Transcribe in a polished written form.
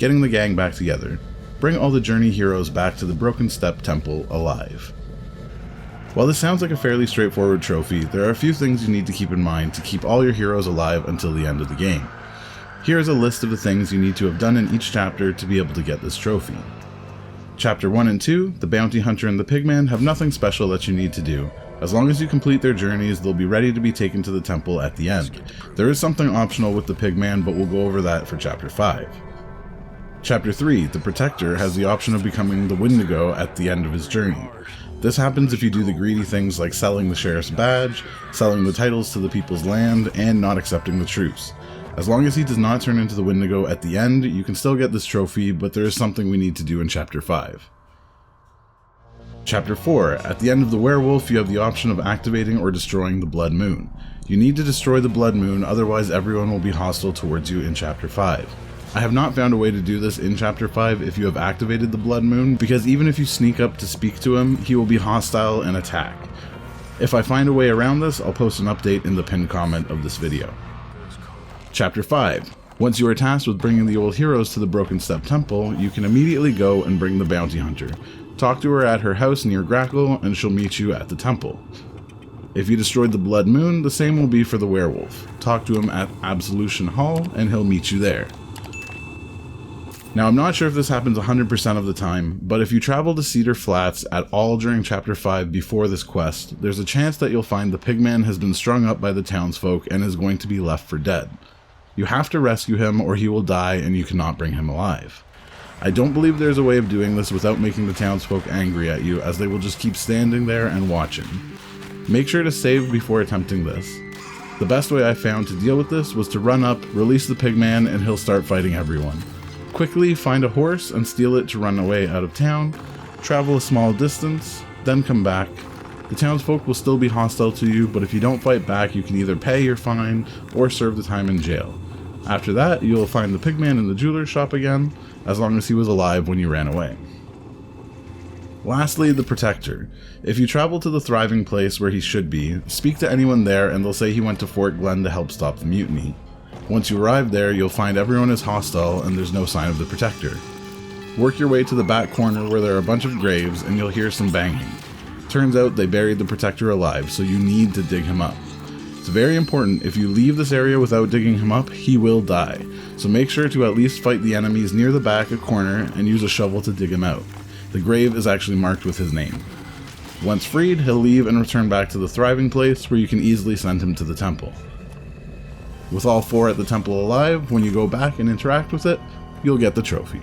getting the gang back together. Bring all the journey heroes back to the Broken Steppe Temple alive. While this sounds like a fairly straightforward trophy, there are a few things you need to keep in mind to keep all your heroes alive until the end of the game. Here is a list of the things you need to have done in each chapter to be able to get this trophy. Chapter 1 and 2, the Bounty Hunter and the Pigman have nothing special that you need to do. As long as you complete their journeys, they'll be ready to be taken to the temple at the end. There is something optional with the Pigman, but we'll go over that for Chapter 5. Chapter 3, the Protector has the option of becoming the Wendigo at the end of his journey. This happens if you do the greedy things like selling the sheriff's badge, selling the titles to the people's land, and not accepting the truce. As long as he does not turn into the Wendigo at the end, you can still get this trophy, but there is something we need to do in Chapter 5. Chapter 4, at the end of the Werewolf, you have the option of activating or destroying the Blood Moon. You need to destroy the Blood Moon, otherwise everyone will be hostile towards you in Chapter 5. I have not found a way to do this in Chapter 5 if you have activated the Blood Moon, because even if you sneak up to speak to him, he will be hostile and attack. If I find a way around this, I'll post an update in the pinned comment of this video. Chapter 5. Once you are tasked with bringing the old heroes to the Broken Steppe Temple, you can immediately go and bring the Bounty Hunter. Talk to her at her house near Grackle, and she'll meet you at the temple. If you destroyed the Blood Moon, the same will be for the Werewolf. Talk to him at Absolution Hall, and he'll meet you there. Now, I'm not sure if this happens 100% of the time, but if you travel to Cedar Flats at all during Chapter 5 before this quest, there's a chance that you'll find the Pigman has been strung up by the townsfolk and is going to be left for dead. You have to rescue him or he will die and you cannot bring him alive. I don't believe there's a way of doing this without making the townsfolk angry at you, as they will just keep standing there and watching. Make sure to save before attempting this. The best way I found to deal with this was to run up, release the Pigman, and he'll start fighting everyone. Quickly find a horse and steal it to run away out of town, travel a small distance, then come back. The townsfolk will still be hostile to you, but if you don't fight back, you can either pay your fine or serve the time in jail. After that, you will find the Pigman in the jeweler's shop again, as long as he was alive when you ran away. Lastly, the Protector. If you travel to the thriving place where he should be, speak to anyone there and they'll say he went to Fort Glen to help stop the mutiny. Once you arrive there, you'll find everyone is hostile and there's no sign of the Protector. Work your way to the back corner where there are a bunch of graves and you'll hear some banging. Turns out they buried the Protector alive, so you need to dig him up. It's very important, if you leave this area without digging him up, he will die. So make sure to at least fight the enemies near the back corner and use a shovel to dig him out. The grave is actually marked with his name. Once freed, he'll leave and return back to the thriving place where you can easily send him to the temple. With all 4 at the temple alive, when you go back and interact with it, you'll get the trophy.